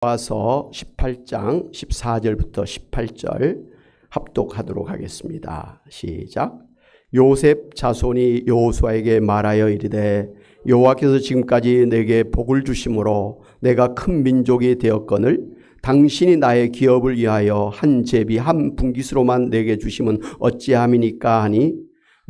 와서 18장 14절부터 18절 합독하도록 하겠습니다. 시작. 요셉 자손이 여호수아에게 말하여 이르되 여호와께서 지금까지 내게 복을 주심으로 내가 큰 민족이 되었거늘 당신이 나의 기업을 위하여 한 제비 한 분깃으로만 내게 주심은 어찌함이니까 하니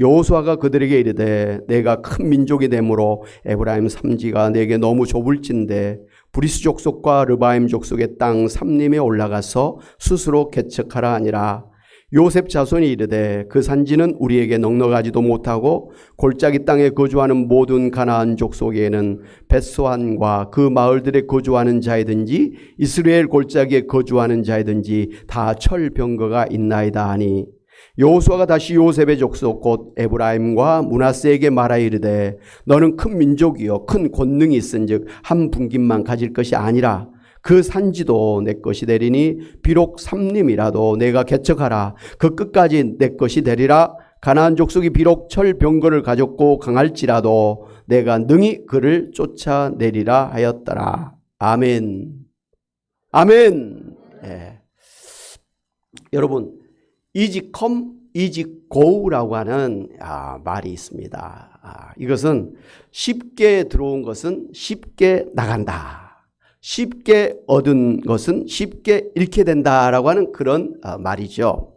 여호수아가 그들에게 이르되 내가 큰 민족이 되므로 에브라임 삼지가 내게 너무 좁을진데 브리스 족속과 르바임 족속의 땅 삼림에 올라가서 스스로 개척하라 하니라. 요셉 자손이 이르되 그 산지는 우리에게 넉넉하지도 못하고 골짜기 땅에 거주하는 모든 가나안 족속에는 벳소안과 그 마을들에 거주하는 자이든지 이스라엘 골짜기에 거주하는 자이든지 다 철병거가 있나이다 하니 여호수아가 다시 요셉의 족속 곧 에브라임과 므낫세에게 말하 이르되 너는 큰 민족이요 큰 권능이 있은즉 한 분깃만 가질 것이 아니라 그 산지도 내 것이 되리니 비록 삼림이라도 내가 개척하라 그 끝까지 내 것이 되리라. 가나안 족속이 비록 철병거를 가졌고 강할지라도 내가 능히 그를 쫓아내리라 하였더라. 아멘. 아멘. 네. 여러분 easy come, easy go라고 하는 말이 있습니다. 이것은 쉽게 들어온 것은 쉽게 나간다. 쉽게 얻은 것은 쉽게 잃게 된다라고 하는 그런 말이죠.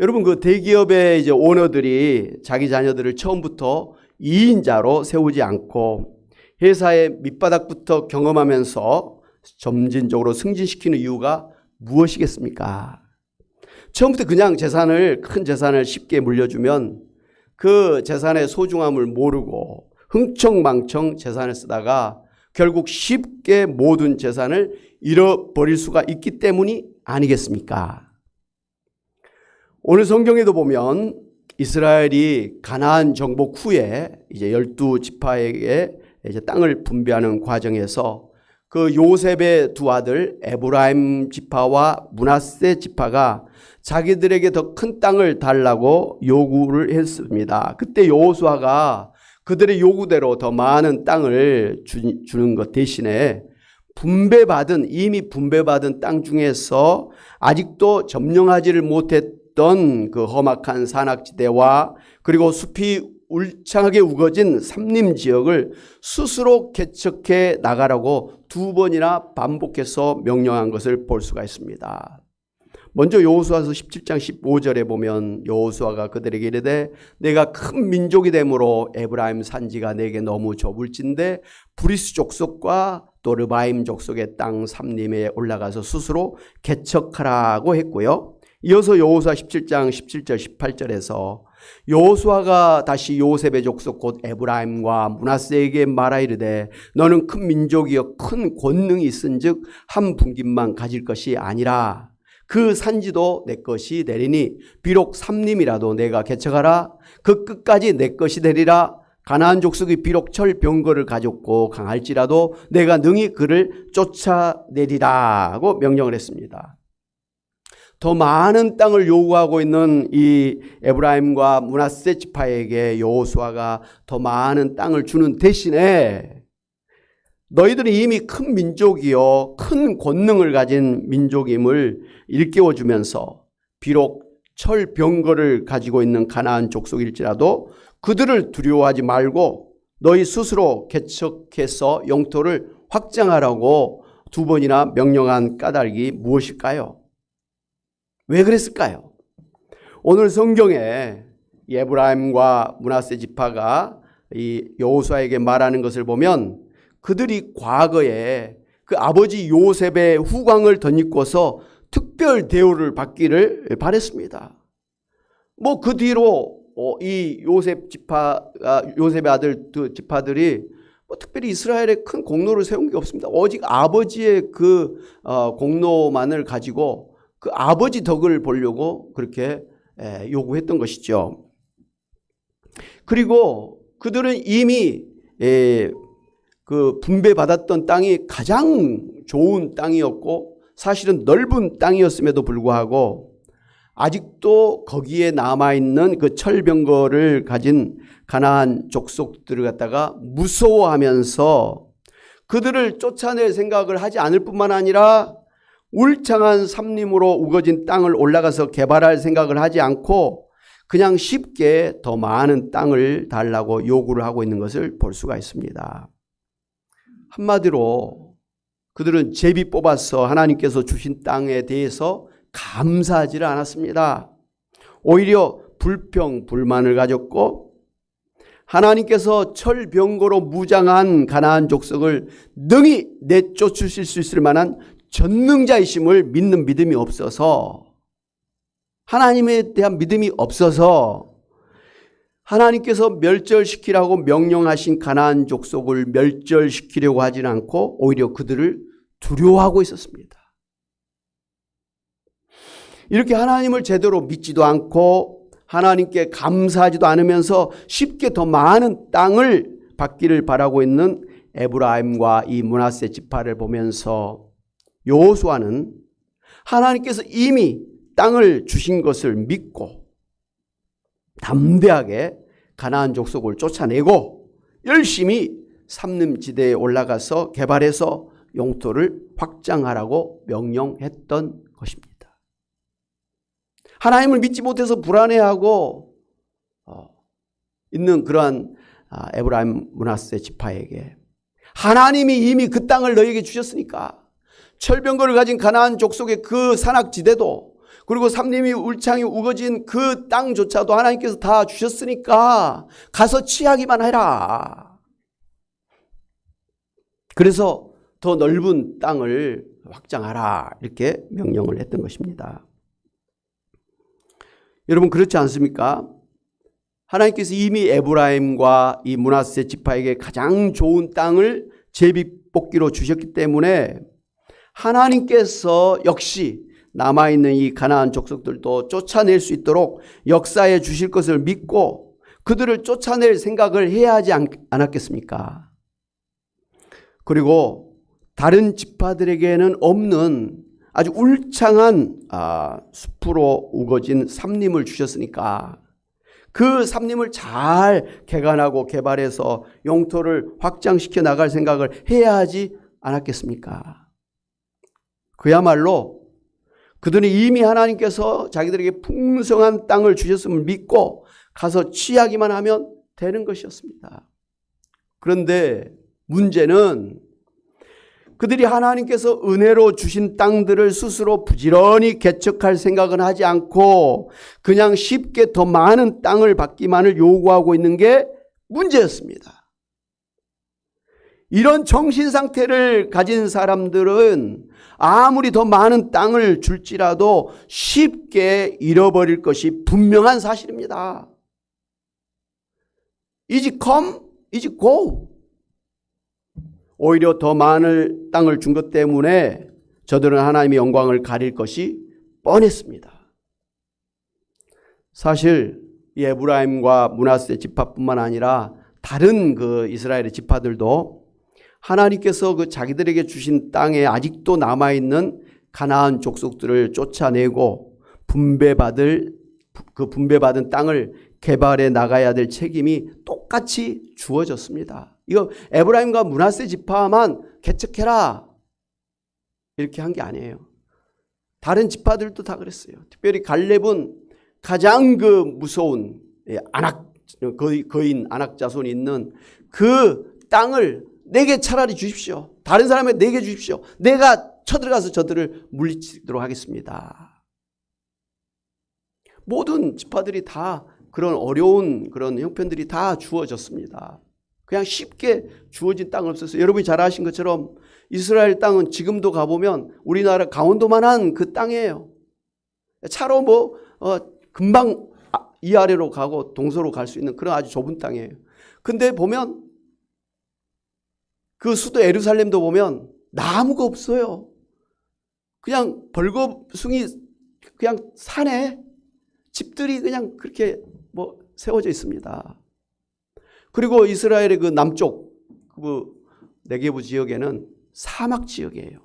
여러분 그 대기업의 이제 오너들이 자기 자녀들을 처음부터 2인자로 세우지 않고 회사의 밑바닥부터 경험하면서 점진적으로 승진시키는 이유가 무엇이겠습니까? 처음부터 그냥 큰 재산을 쉽게 물려주면 그 재산의 소중함을 모르고 흥청망청 재산을 쓰다가 결국 쉽게 모든 재산을 잃어버릴 수가 있기 때문이 아니겠습니까? 오늘 성경에도 보면 이스라엘이 가나안 정복 후에 이제 12지파에게 이제 땅을 분배하는 과정에서 그 요셉의 두 아들 에브라임 지파와 므낫세 지파가 자기들에게 더 큰 땅을 달라고 요구를 했습니다. 그때 여호수아가 그들의 요구대로 더 많은 땅을 주는 것 대신에 이미 분배받은 땅 중에서 아직도 점령하지를 못했던 그 험악한 산악지대와 그리고 숲이 울창하게 우거진 삼림 지역을 스스로 개척해 나가라고 2번이나 반복해서 명령한 것을 볼 수가 있습니다. 먼저 여호수아서 17장 15절에 보면 여호수아가 그들에게 이르되 내가 큰 민족이 되므로 에브라임 산지가 내게 너무 좁을진데 브리스 족속과 또 르바임 족속의 땅 삼림에 올라가서 스스로 개척하라고 했고요. 이어서 여호수아 17장 17절 18절에서 여호수아가 다시 요셉의 족속 곧 에브라임과 므낫세에게 말하 이르되 너는 큰 민족이여 큰 권능이 있은즉 한 분깃만 가질 것이 아니라 그 산지도 내 것이 되리니 비록 삼림이라도 내가 개척하라 그 끝까지 내 것이 되리라. 가나안 족속이 비록 철병거를 가졌고 강할지라도 내가 능히 그를 쫓아내리라고 명령을 했습니다. 더 많은 땅을 요구하고 있는 이 에브라임과 므낫세 지파에게 여호수아가 더 많은 땅을 주는 대신에 너희들은 이미 큰 민족이요 큰 권능을 가진 민족임을 일깨워주면서 비록 철병거를 가지고 있는 가나안 족속일지라도 그들을 두려워하지 말고 너희 스스로 개척해서 영토를 확장하라고 2번이나 명령한 까닭이 무엇일까요? 왜 그랬을까요? 오늘 성경에 에브라임과 므낫세 지파가 이 여호수아에게 말하는 것을 보면 그들이 과거에 그 아버지 요셉의 후광을 덧입고서 특별 대우를 받기를 바랬습니다. 그 뒤로 이 요셉의 아들 지파들이 특별히 이스라엘에 큰 공로를 세운 게 없습니다. 오직 아버지의 그 공로만을 가지고 그 아버지 덕을 보려고 그렇게 요구했던 것이죠. 그리고 그들은 이미 그 분배받았던 땅이 가장 좋은 땅이었고 사실은 넓은 땅이었음에도 불구하고 아직도 거기에 남아있는 그 철병거를 가진 가나안 족속들을 갖다가 무서워하면서 그들을 쫓아낼 생각을 하지 않을 뿐만 아니라 울창한 삼림으로 우거진 땅을 올라가서 개발할 생각을 하지 않고 그냥 쉽게 더 많은 땅을 달라고 요구를 하고 있는 것을 볼 수가 있습니다. 한마디로 그들은 제비 뽑아서 하나님께서 주신 땅에 대해서 감사하지를 않았습니다. 오히려 불평, 불만을 가졌고 하나님께서 철병거로 무장한 가나안 족속을 능히 내쫓으실 수 있을 만한 전능자이심을 믿는 믿음이 없어서, 하나님에 대한 믿음이 없어서 하나님께서 멸절시키라고 명령하신 가나안 족속을 멸절시키려고 하지는 않고 오히려 그들을 두려워하고 있었습니다. 이렇게 하나님을 제대로 믿지도 않고 하나님께 감사하지도 않으면서 쉽게 더 많은 땅을 받기를 바라고 있는 에브라임과 이 므낫세 지파를 보면서 여호수아는 하나님께서 이미 땅을 주신 것을 믿고 담대하게 가나안 족속을 쫓아내고 열심히 삼림지대에 올라가서 개발해서 영토를 확장하라고 명령했던 것입니다. 하나님을 믿지 못해서 불안해하고 있는 그러한 에브라임 므낫세 지파에게 하나님이 이미 그 땅을 너에게 주셨으니까, 철병거를 가진 가나안 족속의 그 산악지대도 그리고 삼림이 울창이 우거진 그 땅조차도 하나님께서 다 주셨으니까 가서 취하기만 해라. 그래서 더 넓은 땅을 확장하라, 이렇게 명령을 했던 것입니다. 여러분, 그렇지 않습니까? 하나님께서 이미 에브라임과 이 므낫세 지파에게 가장 좋은 땅을 제비뽑기로 주셨기 때문에 하나님께서 역시 남아있는 이 가나안 족속들도 쫓아낼 수 있도록 역사해 주실 것을 믿고 그들을 쫓아낼 생각을 해야 하지 않았겠습니까? 그리고 다른 지파들에게는 없는 아주 울창한 숲으로 우거진 삼림을 주셨으니까 그 삼림을 잘 개간하고 개발해서 영토를 확장시켜 나갈 생각을 해야 하지 않았겠습니까? 그야말로 그들은 이미 하나님께서 자기들에게 풍성한 땅을 주셨음을 믿고 가서 취하기만 하면 되는 것이었습니다. 그런데 문제는 그들이 하나님께서 은혜로 주신 땅들을 스스로 부지런히 개척할 생각은 하지 않고 그냥 쉽게 더 많은 땅을 받기만을 요구하고 있는 게 문제였습니다. 이런 정신 상태를 가진 사람들은 아무리 더 많은 땅을 줄지라도 쉽게 잃어버릴 것이 분명한 사실입니다. Is it come? Is it go? 오히려 더 많은 땅을 준 것 때문에 저들은 하나님의 영광을 가릴 것이 뻔했습니다. 사실 이 에브라임과 므낫세 지파뿐만 아니라 다른 그 이스라엘의 지파들도 하나님께서 그 자기들에게 주신 땅에 아직도 남아있는 가나안 족속들을 쫓아내고 분배받은 땅을 개발해 나가야 될 책임이 똑같이 주어졌습니다. 이거 에브라임과 므낫세 지파만 개척해라 이렇게 한 게 아니에요. 다른 지파들도 다 그랬어요. 특별히 갈렙은 가장 그 무서운 거인 아낙 자손이 있는 그 땅을 내게 차라리 주십시오. 다른 사람에게 내게 주십시오. 내가 쳐들어가서 저들을 물리치도록 하겠습니다. 모든 지파들이 다 그런 어려운 그런 형편들이 다 주어졌습니다. 그냥 쉽게 주어진 땅은 없었어요. 여러분이 잘 아신 것처럼 이스라엘 땅은 지금도 가보면 우리나라 강원도만한 그 땅이에요. 차로 금방 이 아래로 가고 동서로 갈 수 있는 그런 아주 좁은 땅이에요. 근데 보면 그 수도 예루살렘도 보면 나무가 없어요. 그냥 벌거숭이 그냥 산에 집들이 그냥 그렇게 세워져 있습니다. 그리고 이스라엘의 그 남쪽 그 네게부 지역에는 사막 지역이에요.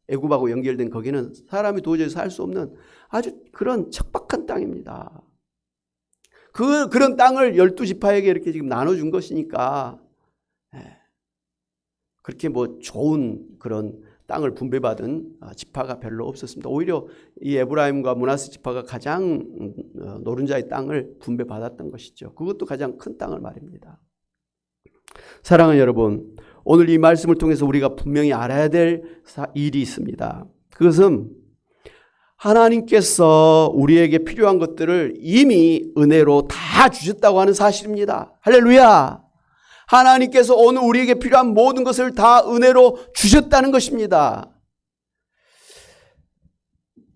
애굽하고 연결된 거기는 사람이 도저히 살 수 없는 아주 그런 척박한 땅입니다. 그런 땅을 12지파에게 이렇게 지금 나눠준 것이니까 그렇게 뭐 좋은 그런 땅을 분배받은 지파가 별로 없었습니다. 오히려 이 에브라임과 므낫세 지파가 가장 노른자의 땅을 분배받았던 것이죠. 그것도 가장 큰 땅을 말입니다. 사랑하는 여러분, 오늘 이 말씀을 통해서 우리가 분명히 알아야 될 일이 있습니다. 그것은 하나님께서 우리에게 필요한 것들을 이미 은혜로 다 주셨다고 하는 사실입니다. 할렐루야! 하나님께서 오늘 우리에게 필요한 모든 것을 다 은혜로 주셨다는 것입니다.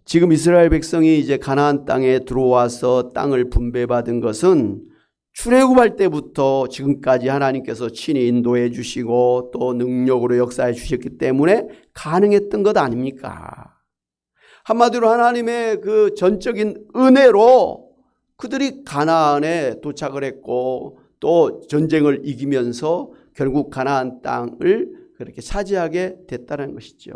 지금 이스라엘 백성이 이제 가나안 땅에 들어와서 땅을 분배받은 것은 출애굽할 때부터 지금까지 하나님께서 친히 인도해 주시고 또 능력으로 역사해 주셨기 때문에 가능했던 것 아닙니까? 한마디로 하나님의 그 전적인 은혜로 그들이 가나안에 도착을 했고 또 전쟁을 이기면서 결국 가나안 땅을 그렇게 차지하게 됐다는 것이죠.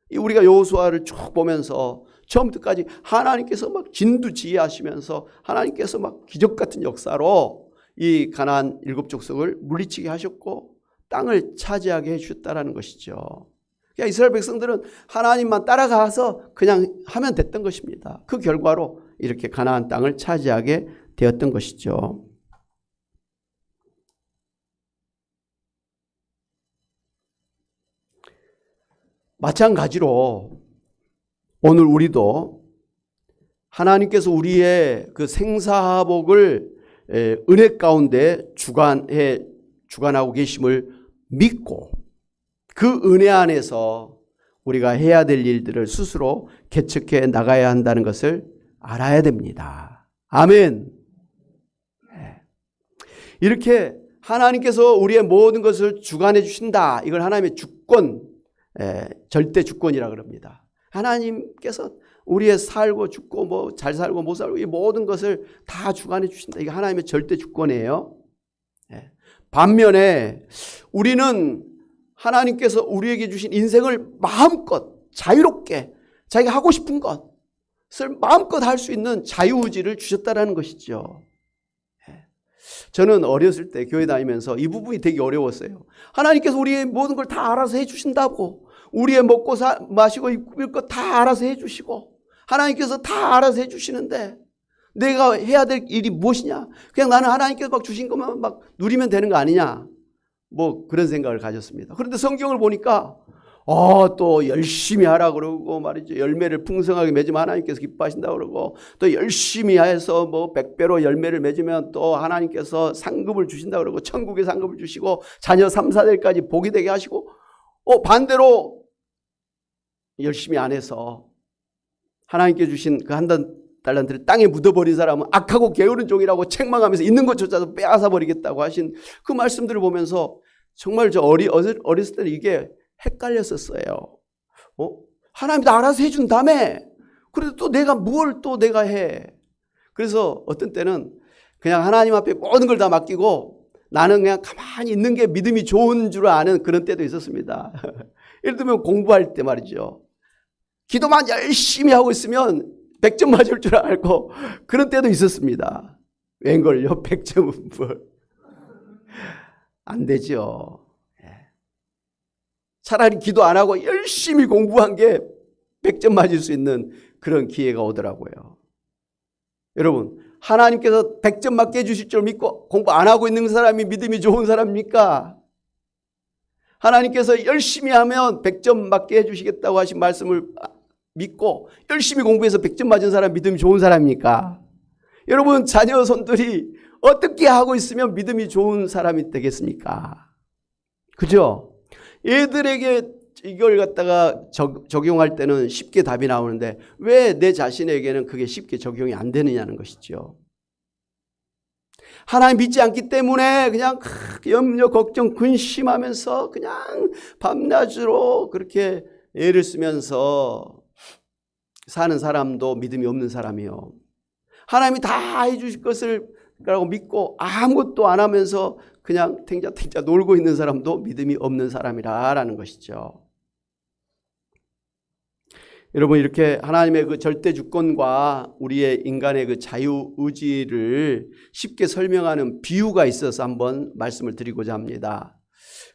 우리가 여호수아를 쭉 보면서 처음부터까지 하나님께서 막 진두지휘하시면서 하나님께서 막 기적 같은 역사로 이 가나안 7족속을 물리치게 하셨고 땅을 차지하게 해주셨다는 것이죠. 그러니까 이스라엘 백성들은 하나님만 따라가서 그냥 하면 됐던 것입니다. 그 결과로 이렇게 가나안 땅을 차지하게 되었던 것이죠. 마찬가지로 오늘 우리도 하나님께서 우리의 그 생사복을 은혜 가운데 주관하고 계심을 믿고 그 은혜 안에서 우리가 해야 될 일들을 스스로 개척해 나가야 한다는 것을 알아야 됩니다. 아멘. 이렇게 하나님께서 우리의 모든 것을 주관해 주신다. 이걸 하나님의 주권, 절대 주권이라 그럽니다. 하나님께서 우리의 살고 죽고 뭐 잘 살고 못 살고 이 모든 것을 다 주관해 주신다. 이게 하나님의 절대 주권이에요. 반면에 우리는 하나님께서 우리에게 주신 인생을 마음껏 자유롭게 자기가 하고 싶은 것을 마음껏 할 수 있는 자유의지를 주셨다는 것이죠. 저는 어렸을 때 교회 다니면서 이 부분이 되게 어려웠어요. 하나님께서 우리의 모든 걸 다 알아서 해주신다고. 우리의 먹고 마시고 입을 것 다 알아서 해주시고 하나님께서 다 알아서 해주시는데 내가 해야 될 일이 무엇이냐? 그냥 나는 하나님께서 막 주신 것만 막 누리면 되는 거 아니냐? 뭐 그런 생각을 가졌습니다. 그런데 성경을 보니까 또 열심히 하라 그러고 말이죠. 열매를 풍성하게 맺으면 하나님께서 기뻐하신다 그러고 또 열심히 해서 뭐 100배로 열매를 맺으면 또 하나님께서 상급을 주신다 그러고 천국의 상급을 주시고 자녀 3, 4대까지 복이 되게 하시고 반대로 열심히 안 해서 하나님께 주신 그 한 달란트를 땅에 묻어버린 사람은 악하고 게으른 종이라고 책망하면서 있는 것조차도 빼앗아 버리겠다고 하신 그 말씀들을 보면서 정말 저 어렸을 때는 이게 헷갈렸었어요. 하나님이 다 알아서 해준 다음에 그래도 또 내가 뭘 또 내가 해. 그래서 어떤 때는 그냥 하나님 앞에 모든 걸 다 맡기고 나는 그냥 가만히 있는 게 믿음이 좋은 줄 아는 그런 때도 있었습니다. 예를 들면 공부할 때 말이죠. 기도만 열심히 하고 있으면 100점 맞을 줄 알고 그런 때도 있었습니다. 웬걸요? 100점은 뭘. 안 되죠. 차라리 기도 안 하고 열심히 공부한 게 100점 맞을 수 있는 그런 기회가 오더라고요. 여러분, 하나님께서 100점 맞게 해주실 줄 믿고 공부 안 하고 있는 사람이 믿음이 좋은 사람입니까? 하나님께서 열심히 하면 100점 맞게 해주시겠다고 하신 말씀을 믿고 열심히 공부해서 100점 맞은 사람 믿음이 좋은 사람입니까? 여러분, 자녀 손들이 어떻게 하고 있으면 믿음이 좋은 사람이 되겠습니까? 그죠? 얘들에게 이걸 갖다가 적용할 때는 쉽게 답이 나오는데 왜 내 자신에게는 그게 쉽게 적용이 안 되느냐는 것이죠. 하나님 믿지 않기 때문에 그냥 염려, 걱정, 근심하면서 그냥 밤낮으로 그렇게 애를 쓰면서 사는 사람도 믿음이 없는 사람이요. 하나님이 다 해주실 것을 라고 믿고 아무것도 안 하면서 그냥 탱자탱자 놀고 있는 사람도 믿음이 없는 사람이라는 것이죠. 여러분, 이렇게 하나님의 그 절대 주권과 우리의 인간의 그 자유의지를 쉽게 설명하는 비유가 있어서 한번 말씀을 드리고자 합니다.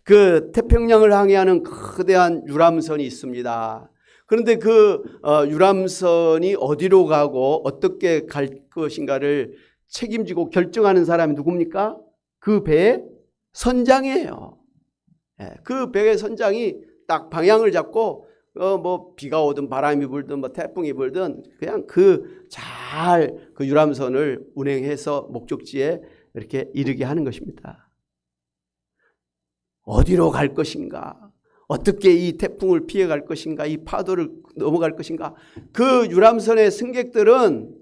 그 태평양을 항해하는 거대한 유람선이 있습니다. 그런데 그 유람선이 어디로 가고 어떻게 갈 것인가를 책임지고 결정하는 사람이 누굽니까? 그 배의 선장이에요. 그 배의 선장이 딱 방향을 잡고 뭐 비가 오든 바람이 불든 뭐 태풍이 불든 그냥 그 유람선을 운행해서 목적지에 이렇게 이르게 하는 것입니다. 어디로 갈 것인가? 어떻게 이 태풍을 피해 갈 것인가? 이 파도를 넘어갈 것인가? 그 유람선의 승객들은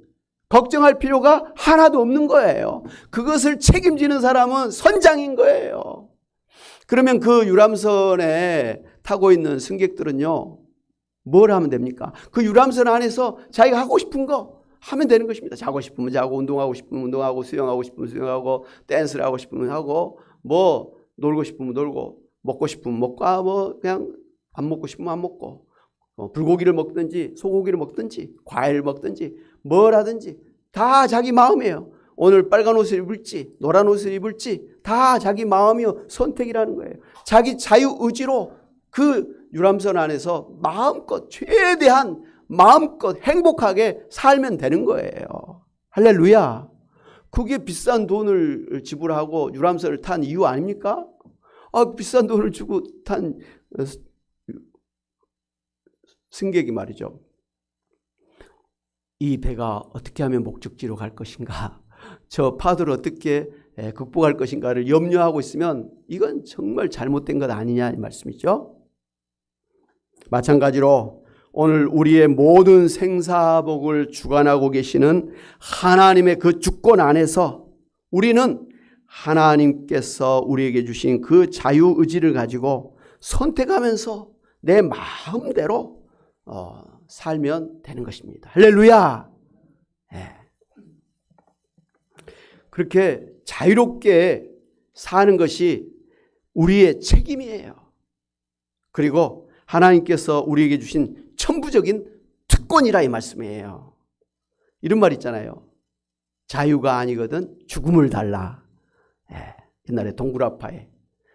걱정할 필요가 하나도 없는 거예요. 그것을 책임지는 사람은 선장인 거예요. 그러면 그 유람선에 타고 있는 승객들은요, 뭘 하면 됩니까? 그 유람선 안에서 자기가 하고 싶은 거 하면 되는 것입니다. 자고 싶으면 자고, 운동하고 싶으면 운동하고, 수영하고 싶으면 수영하고, 댄스를 하고 싶으면 하고, 뭐 놀고 싶으면 놀고, 먹고 싶으면 먹고, 뭐 그냥 안 먹고 싶으면 안 먹고, 불고기를 먹든지 소고기를 먹든지 과일을 먹든지 뭘 하든지 다 자기 마음이에요. 오늘 빨간 옷을 입을지 노란 옷을 입을지 다 자기 마음이요, 선택이라는 거예요. 자기 자유의지로 그 유람선 안에서 마음껏 최대한 마음껏 행복하게 살면 되는 거예요. 할렐루야. 그게 비싼 돈을 지불하고 유람선을 탄 이유 아닙니까? 비싼 돈을 주고 탄 승객이 말이죠. 이 배가 어떻게 하면 목적지로 갈 것인가, 저 파도를 어떻게 극복할 것인가를 염려하고 있으면 이건 정말 잘못된 것 아니냐 이 말씀이죠. 마찬가지로 오늘 우리의 모든 생사복을 주관하고 계시는 하나님의 그 주권 안에서 우리는 하나님께서 우리에게 주신 그 자유의지를 가지고 선택하면서 내 마음대로 살면 되는 것입니다. 할렐루야. 그렇게 자유롭게 사는 것이 우리의 책임이에요. 그리고 하나님께서 우리에게 주신 천부적인 특권이라 이 말씀이에요. 이런 말 있잖아요. 자유가 아니거든 죽음을 달라. 옛날에 동굴아파에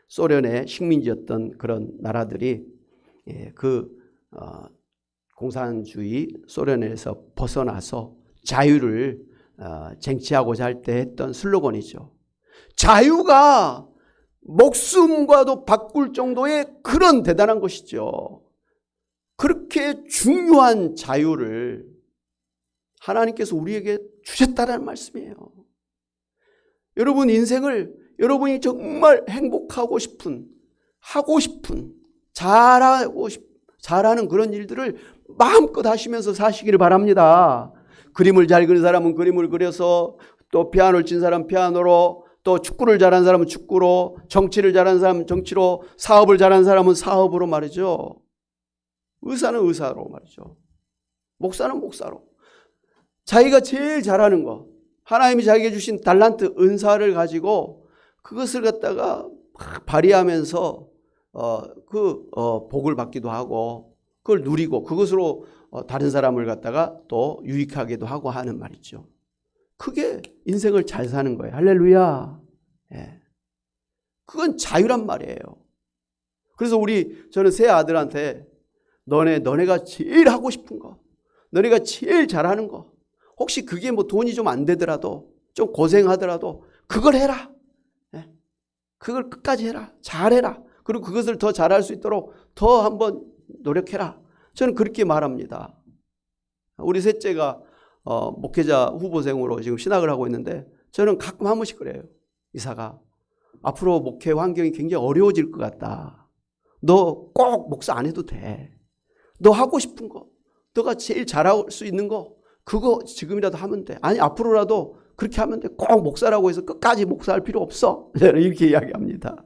소련의 식민지였던 그런 나라들이 공산주의 소련에서 벗어나서 자유를 쟁취하고자 할 때 했던 슬로건이죠. 자유가 목숨과도 바꿀 정도의 그런 대단한 것이죠. 그렇게 중요한 자유를 하나님께서 우리에게 주셨다는 말씀이에요. 여러분 인생을 여러분이 정말 행복하고 싶은, 하고 싶은, 잘하는 그런 일들을 마음껏 하시면서 사시기를 바랍니다. 그림을 잘 그리는 사람은 그림을 그려서, 또 피아노를 친 사람은 피아노로, 또 축구를 잘하는 사람은 축구로, 정치를 잘하는 사람은 정치로, 사업을 잘하는 사람은 사업으로 말이죠. 의사는 의사로 말이죠. 목사는 목사로. 자기가 제일 잘하는 거, 하나님이 자기에게 주신 달란트, 은사를 가지고 그것을 갖다가 발휘하면서 복을 받기도 하고 그걸 누리고 그것으로 다른 사람을 갖다가 또 유익하게도 하고 하는 말이죠. 그게 인생을 잘 사는 거예요. 할렐루야. 그건 자유란 말이에요. 그래서 저는 새 아들한테 너네가 제일 하고 싶은 거, 너네가 제일 잘하는 거, 혹시 그게 뭐 돈이 좀 안 되더라도 좀 고생하더라도 그걸 해라. 그걸 끝까지 해라. 잘해라. 그리고 그것을 더 잘할 수 있도록 더 한번 노력해라. 저는 그렇게 말합니다. 우리 셋째가 목회자 후보생으로 지금 신학을 하고 있는데 저는 가끔 한 번씩 그래요. 이사가 앞으로 목회 환경이 굉장히 어려워질 것 같다. 너 꼭 목사 안 해도 돼. 너 하고 싶은 거, 너가 제일 잘할 수 있는 거, 그거 지금이라도 하면 돼. 아니 앞으로라도 그렇게 하면 돼. 꼭 목사라고 해서 끝까지 목사할 필요 없어. 저는 이렇게 이야기합니다.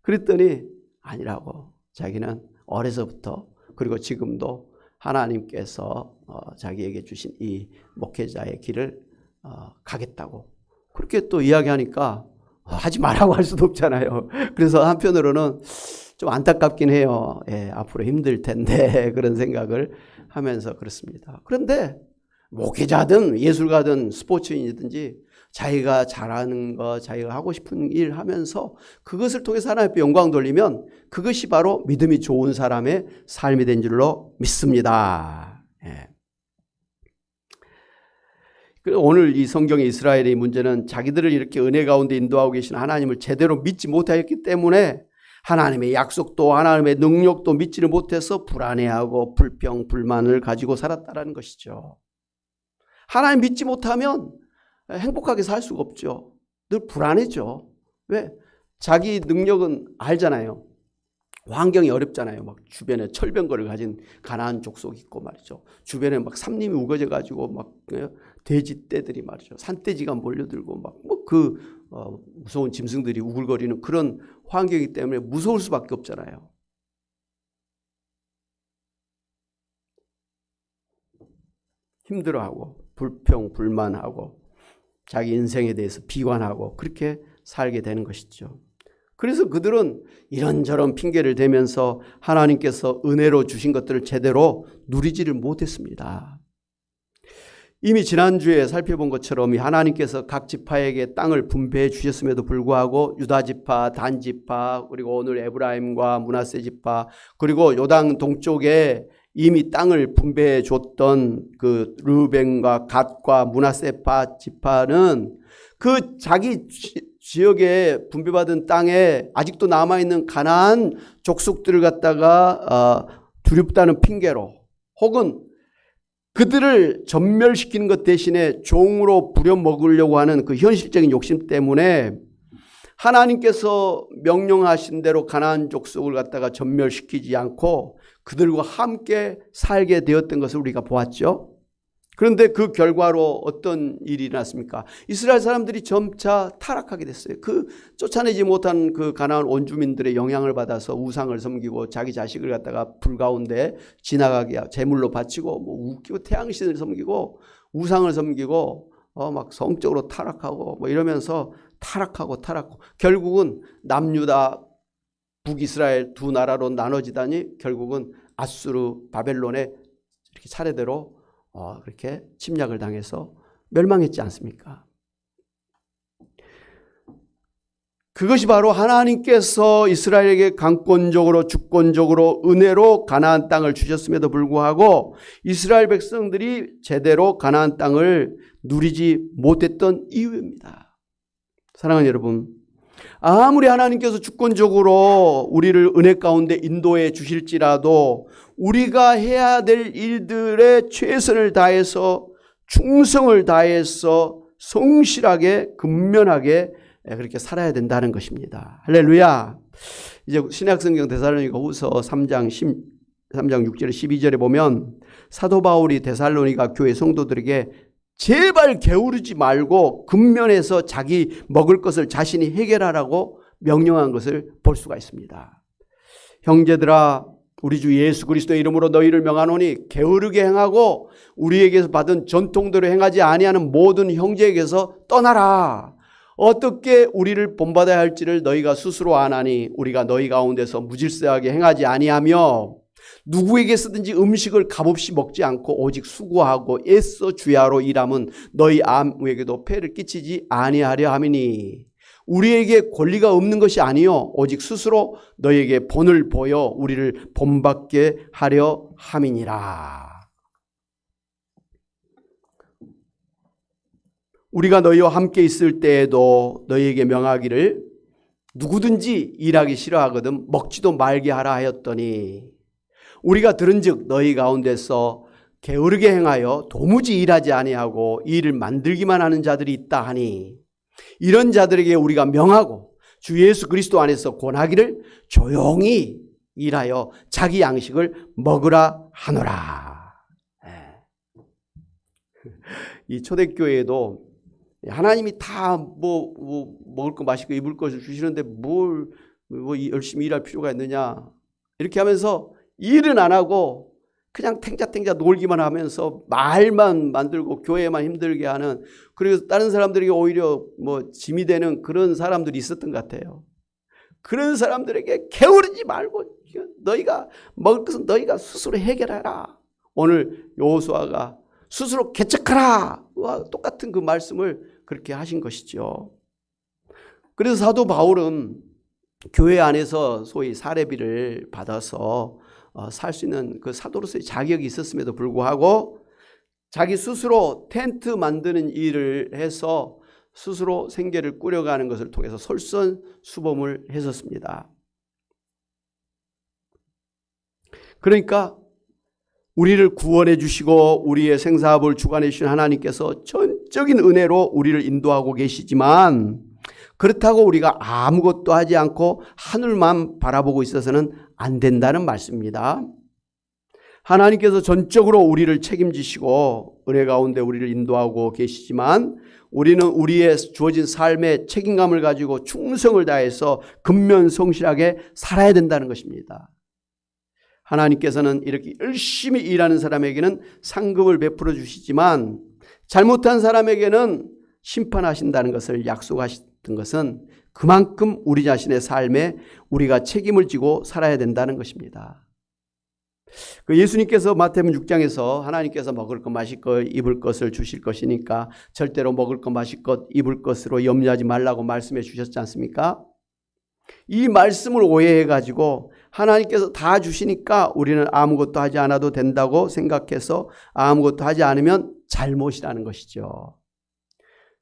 그랬더니 아니라고. 자기는 어려서부터 그리고 지금도 하나님께서 자기에게 주신 이 목회자의 길을 가겠다고 그렇게 또 이야기하니까 하지 말라고 할 수도 없잖아요. 그래서 한편으로는 좀 안타깝긴 해요. 앞으로 힘들 텐데 그런 생각을 하면서 그렇습니다. 그런데 목회자든 예술가든 스포츠인이든지 자기가 잘하는 거, 자기가 하고 싶은 일 하면서 그것을 통해서 하나님 앞에 영광 돌리면 그것이 바로 믿음이 좋은 사람의 삶이 된 줄로 믿습니다. 예. 오늘 이 성경의 이스라엘의 문제는 자기들을 이렇게 은혜 가운데 인도하고 계신 하나님을 제대로 믿지 못하였기 때문에 하나님의 약속도 하나님의 능력도 믿지를 못해서 불안해하고 불평, 불만을 가지고 살았다는 것이죠. 하나님 믿지 못하면 행복하게 살 수가 없죠. 늘 불안해져. 왜? 자기 능력은 알잖아요. 환경이 어렵잖아요. 막 주변에 철병거를 가진 가나안 족속이 있고 말이죠. 주변에 막 삼림이 우거져 가지고 막 돼지 떼들이 말이죠. 산돼지가 몰려들고 막 무서운 짐승들이 우글거리는 그런 환경이기 때문에 무서울 수밖에 없잖아요. 힘들어하고 불평, 불만하고 자기 인생에 대해서 비관하고 그렇게 살게 되는 것이죠. 그래서 그들은 이런저런 핑계를 대면서 하나님께서 은혜로 주신 것들을 제대로 누리지를 못했습니다. 이미 지난주에 살펴본 것처럼 하나님께서 각 지파에게 땅을 분배해 주셨음에도 불구하고 유다 지파, 단 지파, 그리고 오늘 에브라임과 므낫세 지파, 그리고 요단 동쪽에 이미 땅을 분배해 줬던 그 르우벤과 갓과 므낫세파 지파는 그 자기 지역에 분배받은 땅에 아직도 남아있는 가나안 족속들을 갖다가 두렵다는 핑계로 혹은 그들을 전멸시키는 것 대신에 종으로 부려먹으려고 하는 그 현실적인 욕심 때문에 하나님께서 명령하신 대로 가나안 족속을 갖다가 전멸시키지 않고 그들과 함께 살게 되었던 것을 우리가 보았죠. 그런데 그 결과로 어떤 일이 일어났습니까? 이스라엘 사람들이 점차 타락하게 됐어요. 그 쫓아내지 못한 그 가나안 원주민들의 영향을 받아서 우상을 섬기고 자기 자식을 갖다가 불 가운데 지나가게 제물로 바치고 웃기고 태양신을 섬기고 우상을 섬기고 막 성적으로 타락하고 이러면서 타락하고 결국은 남유다 북이스라엘 두 나라로 나눠지다니 결국은 아수르 바벨론의 이렇게 차례대로 그렇게 침략을 당해서 멸망했지 않습니까? 그것이 바로 하나님께서 이스라엘에게 강권적으로 주권적으로 은혜로 가나안 땅을 주셨음에도 불구하고 이스라엘 백성들이 제대로 가나안 땅을 누리지 못했던 이유입니다. 사랑하는 여러분, 아무리 하나님께서 주권적으로 우리를 은혜 가운데 인도해 주실지라도 우리가 해야 될 일들에 최선을 다해서 충성을 다해서 성실하게 근면하게 그렇게 살아야 된다는 것입니다. 할렐루야. 이제 신약성경 데살로니가 후서 3장 6절 12절에 보면 사도 바울이 데살로니가 교회 성도들에게 제발 게으르지 말고 근면해서 자기 먹을 것을 자신이 해결하라고 명령한 것을 볼 수가 있습니다. 형제들아, 우리 주 예수 그리스도의 이름으로 너희를 명하노니 게으르게 행하고 우리에게서 받은 전통대로 행하지 아니하는 모든 형제에게서 떠나라. 어떻게 우리를 본받아야 할지를 너희가 스스로 아나니 우리가 너희 가운데서 무질서하게 행하지 아니하며 누구에게서든지 음식을 값없이 먹지 않고 오직 수고하고 애써 주야로 일함은 너희 아무에게도 폐를 끼치지 아니하려 함이니 우리에게 권리가 없는 것이 아니요 오직 스스로 너희에게 본을 보여 우리를 본받게 하려 함이니라. 우리가 너희와 함께 있을 때에도 너희에게 명하기를 누구든지 일하기 싫어하거든 먹지도 말게 하라 하였더니 우리가 들은즉 너희 가운데서 게으르게 행하여 도무지 일하지 아니하고 이 일을 만들기만 하는 자들이 있다 하니 이런 자들에게 우리가 명하고 주 예수 그리스도 안에서 권하기를 조용히 일하여 자기 양식을 먹으라 하노라. 이 초대교회에도 하나님이 다 먹을 거 마실 거 입을 것을 주시는데 뭘 열심히 일할 필요가 있느냐 이렇게 하면서 일은 안 하고 그냥 탱자탱자 놀기만 하면서 말만 만들고 교회만 힘들게 하는, 그리고 다른 사람들에게 오히려 짐이 되는 그런 사람들이 있었던 것 같아요. 그런 사람들에게 게으르지 말고 너희가 먹을 것은 너희가 스스로 해결하라. 오늘 여호수아가 스스로 개척하라. 똑같은 그 말씀을 그렇게 하신 것이죠. 그래서 사도 바울은 교회 안에서 소위 사례비를 받아서 살 수 있는 그 사도로서의 자격이 있었음에도 불구하고 자기 스스로 텐트 만드는 일을 해서 스스로 생계를 꾸려가는 것을 통해서 솔선수범을 했었습니다. 그러니까 우리를 구원해 주시고 우리의 생사업을 주관해 주신 하나님께서 전적인 은혜로 우리를 인도하고 계시지만 그렇다고 우리가 아무것도 하지 않고 하늘만 바라보고 있어서는 안 된다는 말씀입니다. 하나님께서 전적으로 우리를 책임지시고 은혜 가운데 우리를 인도하고 계시지만 우리는 우리의 주어진 삶의 책임감을 가지고 충성을 다해서 근면성실하게 살아야 된다는 것입니다. 하나님께서는 이렇게 열심히 일하는 사람에게는 상급을 베풀어 주시지만 잘못한 사람에게는 심판하신다는 것을 약속하셨던 것은 그만큼 우리 자신의 삶에 우리가 책임을 지고 살아야 된다는 것입니다. 그 예수님께서 마태복음 6장에서 하나님께서 먹을 것 마실 것 입을 것을 주실 것이니까 절대로 먹을 것 마실 것 입을 것으로 염려하지 말라고 말씀해 주셨지 않습니까? 이 말씀을 오해해 가지고 하나님께서 다 주시니까 우리는 아무것도 하지 않아도 된다고 생각해서 아무것도 하지 않으면 잘못이라는 것이죠.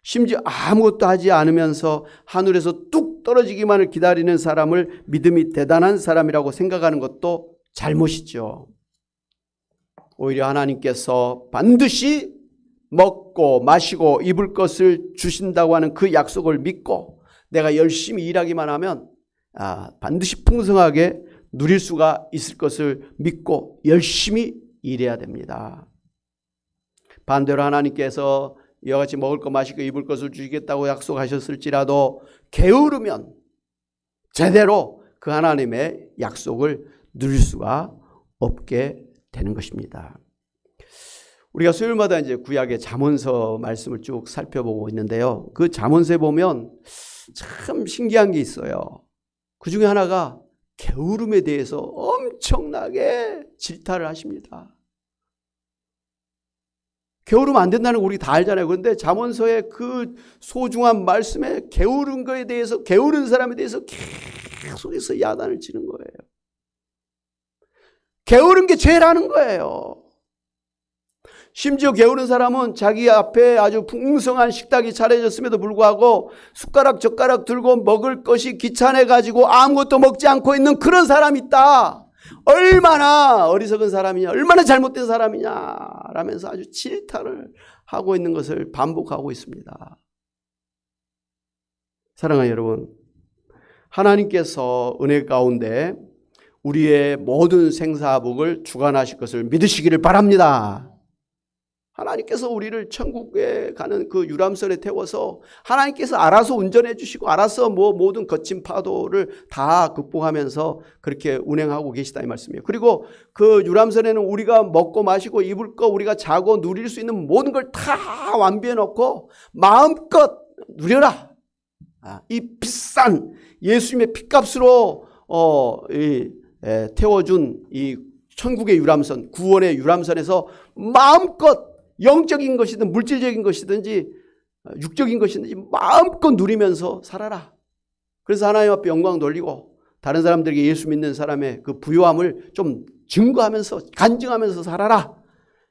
심지어 아무것도 하지 않으면서 하늘에서 뚝 떨어지기만을 기다리는 사람을 믿음이 대단한 사람이라고 생각하는 것도 잘못이죠. 오히려 하나님께서 반드시 먹고 마시고 입을 것을 주신다고 하는 그 약속을 믿고 내가 열심히 일하기만 하면 반드시 풍성하게 누릴 수가 있을 것을 믿고 열심히 일해야 됩니다. 반대로 하나님께서 이와 같이 먹을 것 마실 것 입을 것을 주시겠다고 약속하셨을지라도 게으르면 제대로 그 하나님의 약속을 누릴 수가 없게 되는 것입니다. 우리가 수요일마다 이제 구약의 잠언서 말씀을 쭉 살펴보고 있는데요. 그 잠언서에 보면 참 신기한 게 있어요. 그 중에 하나가 게으름에 대해서 엄청나게 질타를 하십니다. 게으르면 안 된다는 거 우리 다 알잖아요. 그런데 잠언서의 그 소중한 말씀에 게으른 거에 대해서, 게으른 사람에 대해서 계속해서 야단을 치는 거예요. 게으른 게 죄라는 거예요. 심지어 게으른 사람은 자기 앞에 아주 풍성한 식탁이 차려졌음에도 불구하고 숟가락 젓가락 들고 먹을 것이 귀찮아가지고 아무것도 먹지 않고 있는 그런 사람이 있다. 얼마나 어리석은 사람이냐, 얼마나 잘못된 사람이냐 라면서 아주 질타를 하고 있는 것을 반복하고 있습니다. 사랑하는 여러분, 하나님께서 은혜 가운데 우리의 모든 생사복을 주관하실 것을 믿으시기를 바랍니다. 하나님께서 우리를 천국에 가는 그 유람선에 태워서 하나님께서 알아서 운전해 주시고 알아서 모든 거친 파도를 다 극복하면서 그렇게 운행하고 계시다 이 말씀이에요. 그리고 그 유람선에는 우리가 먹고 마시고 입을 거 우리가 자고 누릴 수 있는 모든 걸 다 완비해 놓고 마음껏 누려라. 이 비싼 예수님의 핏값으로 태워준 이 천국의 유람선, 구원의 유람선에서 마음껏 영적인 것이든 물질적인 것이든지 육적인 것이든지 마음껏 누리면서 살아라. 그래서 하나님 앞에 영광 돌리고 다른 사람들에게 예수 믿는 사람의 그 부요함을 좀 증거하면서 간증하면서 살아라.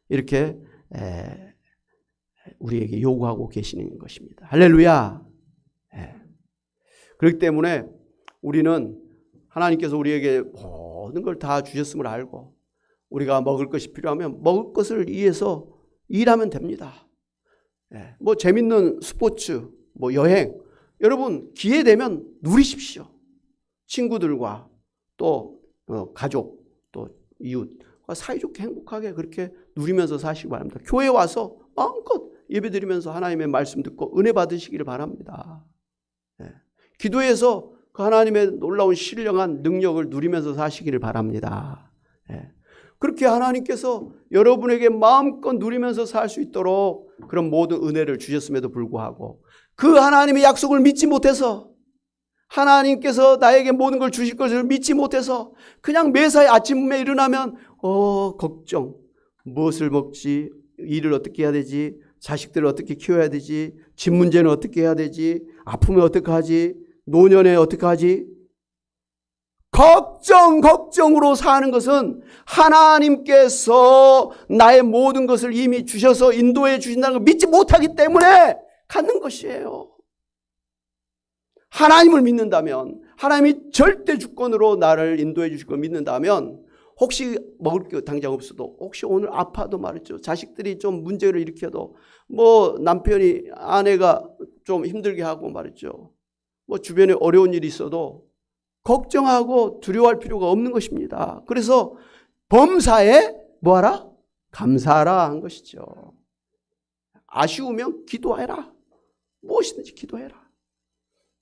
이렇게 우리에게 요구하고 계시는 것입니다. 할렐루야. 그렇기 때문에 우리는 하나님께서 우리에게 모든 걸 다 주셨음을 알고 우리가 먹을 것이 필요하면 먹을 것을 위해서 일하면 됩니다. 뭐 재밌는 스포츠, 뭐 여행, 여러분 기회 되면 누리십시오. 친구들과 또 가족, 또 이웃과 사이좋게 행복하게 그렇게 누리면서 사시기 바랍니다. 교회 와서 마음껏 예배드리면서 하나님의 말씀 듣고 은혜 받으시기를 바랍니다. 기도해서 그 하나님의 놀라운 신령한 능력을 누리면서 사시기를 바랍니다. 그렇게 하나님께서 여러분에게 마음껏 누리면서 살 수 있도록 그런 모든 은혜를 주셨음에도 불구하고 그 하나님의 약속을 믿지 못해서 하나님께서 나에게 모든 걸 주실 것을 믿지 못해서 그냥 매사에 아침에 일어나면 걱정, 무엇을 먹지, 일을 어떻게 해야 되지, 자식들을 어떻게 키워야 되지, 집 문제는 어떻게 해야 되지? 아프면 어떻게 하지? 노년에 어떻게 하지? 걱정으로 사는 것은 하나님께서 나의 모든 것을 이미 주셔서 인도해 주신다는 걸 믿지 못하기 때문에 갖는 것이에요. 하나님을 믿는다면, 하나님이 절대 주권으로 나를 인도해 주실 걸 믿는다면, 혹시 먹을 게 당장 없어도, 혹시 오늘 아파도 말이죠. 자식들이 좀 문제를 일으켜도, 남편이, 아내가 좀 힘들게 하고 말이죠. 주변에 어려운 일이 있어도 걱정하고 두려워할 필요가 없는 것입니다. 그래서 범사에 뭐하라? 감사하라 한 것이죠. 아쉬우면 기도해라. 무엇이든지 기도해라.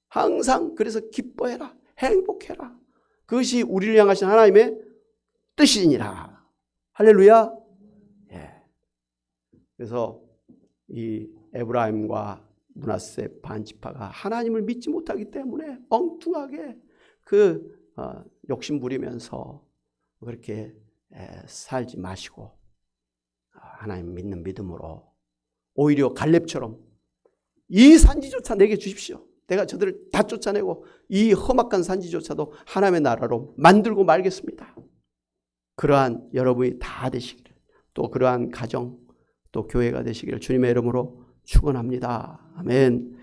항상 그래서 기뻐해라. 행복해라. 그것이 우리를 향하신 하나님의 뜻이니라. 할렐루야. 예. 그래서 이 에브라임과 므낫세 반지파가 하나님을 믿지 못하기 때문에 엉뚱하게 욕심 부리면서 그렇게 살지 마시고 하나님 믿는 믿음으로 오히려 갈렙처럼 이 산지조차 내게 주십시오. 내가 저들을 다 쫓아내고 이 험악한 산지조차도 하나님의 나라로 만들고 말겠습니다. 그러한 여러분이 다 되시기를, 또 그러한 가정, 또 교회가 되시기를 주님의 이름으로 축원합니다. 아멘.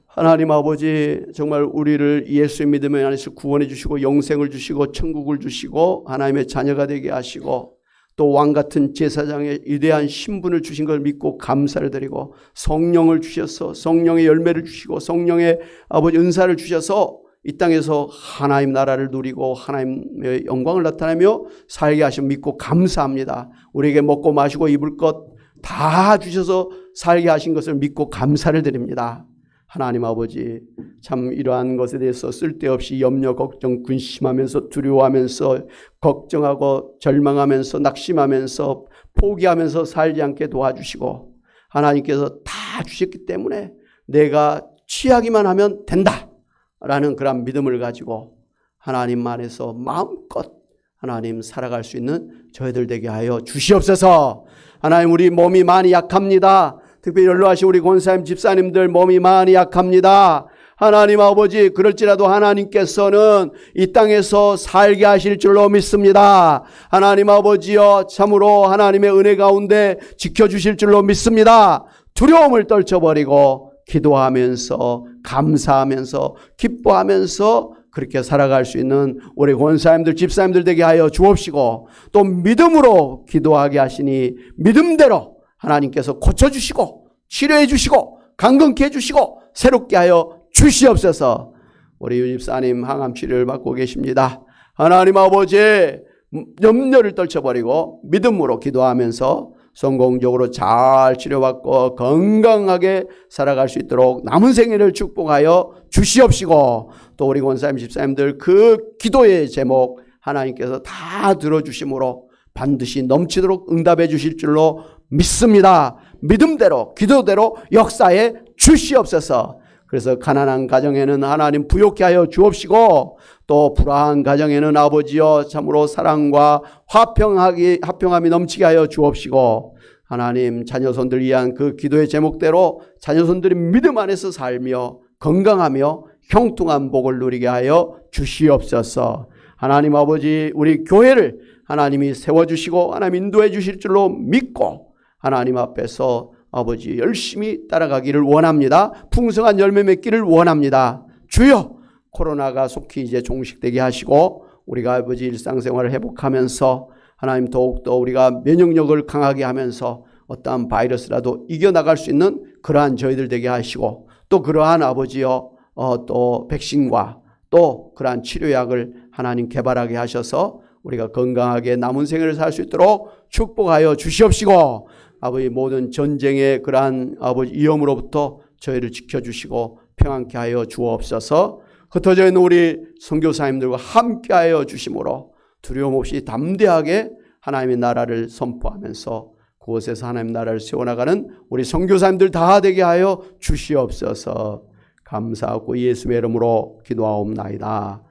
하나님 아버지, 정말 우리를 예수의 믿음 안에서 구원해 주시고 영생을 주시고 천국을 주시고 하나님의 자녀가 되게 하시고 또 왕같은 제사장의 위대한 신분을 주신 걸 믿고 감사를 드리고 성령을 주셔서 성령의 열매를 주시고 성령의 아버지 은사를 주셔서 이 땅에서 하나님 나라를 누리고 하나님의 영광을 나타내며 살게 하시면 믿고 감사합니다. 우리에게 먹고 마시고 입을 것 다 주셔서 살게 하신 것을 믿고 감사를 드립니다. 하나님 아버지, 참 이러한 것에 대해서 쓸데없이 염려, 걱정, 근심하면서 두려워하면서 걱정하고 절망하면서 낙심하면서 포기하면서 살지 않게 도와주시고 하나님께서 다 주셨기 때문에 내가 취하기만 하면 된다라는 그런 믿음을 가지고 하나님 안에서 마음껏 하나님 살아갈 수 있는 저희들 되게 하여 주시옵소서. 하나님, 우리 몸이 많이 약합니다. 특별히 연로하신 우리 권사님 집사님들 몸이 많이 약합니다. 하나님 아버지, 그럴지라도 하나님께서는 이 땅에서 살게 하실 줄로 믿습니다. 하나님 아버지여, 참으로 하나님의 은혜 가운데 지켜주실 줄로 믿습니다. 두려움을 떨쳐버리고 기도하면서 감사하면서 기뻐하면서 그렇게 살아갈 수 있는 우리 권사님들 집사님들 되게 하여 주옵시고 또 믿음으로 기도하게 하시니 믿음대로 하나님께서 고쳐주시고 치료해 주시고 강건케 해주시고 새롭게 하여 주시옵소서. 우리 유 집사님 항암 치료를 받고 계십니다. 하나님 아버지, 염려를 떨쳐버리고 믿음으로 기도하면서 성공적으로 잘 치료받고 건강하게 살아갈 수 있도록 남은 생애를 축복하여 주시옵시고 또 우리 권사님 집사님들 그 기도의 제목 하나님께서 다 들어주심으로 반드시 넘치도록 응답해 주실 줄로 믿습니다. 믿음대로 기도대로 역사해 주시옵소서. 그래서 가난한 가정에는 하나님 부욕케 하여 주옵시고 또 불화한 가정에는 아버지여 참으로 사랑과 화평함이 넘치게 하여 주옵시고 하나님 자녀손들 위한 그 기도의 제목대로 자녀손들이 믿음 안에서 살며 건강하며 형통한 복을 누리게 하여 주시옵소서. 하나님 아버지, 우리 교회를 하나님이 세워주시고 하나님 인도해 주실 줄로 믿고 하나님 앞에서 아버지 열심히 따라가기를 원합니다. 풍성한 열매 맺기를 원합니다. 주여, 코로나가 속히 이제 종식되게 하시고 우리가 아버지 일상생활을 회복하면서 하나님 더욱더 우리가 면역력을 강하게 하면서 어떠한 바이러스라도 이겨나갈 수 있는 그러한 저희들 되게 하시고 또 그러한 아버지여 또 백신과 또 그러한 치료약을 하나님 개발하게 하셔서 우리가 건강하게 남은 생애를 살 수 있도록 축복하여 주시옵시고 아버지 모든 전쟁의 그러한 아버지 위험으로부터 저희를 지켜주시고 평안케 하여 주옵소서. 흩어져 있는 우리 선교사님들과 함께 하여 주심으로 두려움 없이 담대하게 하나님의 나라를 선포하면서 그곳에서 하나님의 나라를 세워나가는 우리 선교사님들 다 되게 하여 주시옵소서. 감사하고 예수의 이름으로 기도하옵나이다.